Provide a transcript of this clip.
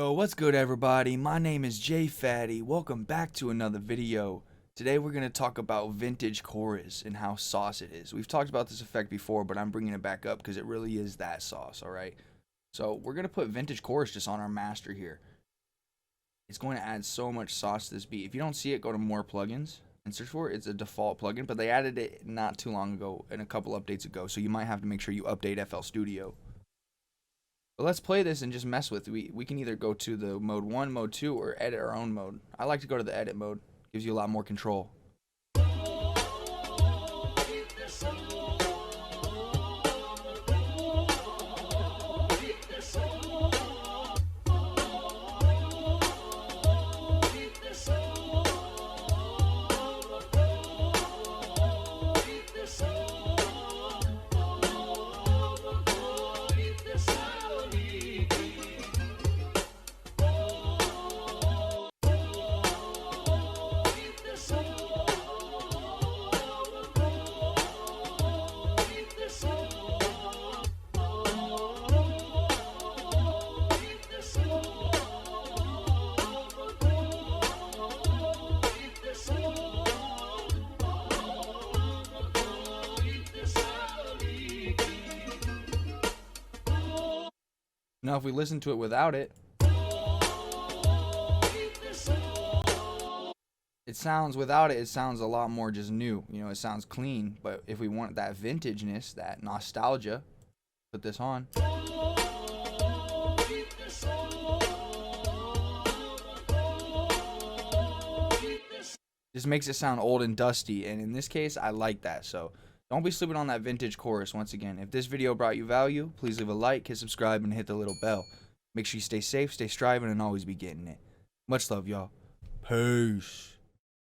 Yo, what's good everybody? My name is Jay Fatty. Welcome back to another video. Today we're going to talk about vintage chorus and how sauce it is. We've talked about this effect before, but I'm bringing it back up because it really is that sauce, alright? So we're going to put vintage chorus just on our master here. It's going to add so much sauce to this beat. If you don't see it, go to more plugins and search for it. It's a default plugin, but they added it not too long ago and a couple updates ago, so you might have to make sure you update FL Studio. But let's play this and just mess with it. We can either go to the mode 1, mode 2, or edit our own mode. I like to go to the edit mode. Gives you a lot more control. Now if we listen to it without it, it sounds a lot more just new. You know, it sounds clean. But if we want that vintageness, that nostalgia, put this on. Just makes it sound old and dusty, and in this case I like that. So don't be sleeping on that vintage chorus. Once again, if this video brought you value, please leave a like, hit subscribe, and hit the little bell. Make sure you stay safe, stay striving, and always be getting it. Much love, y'all. Peace.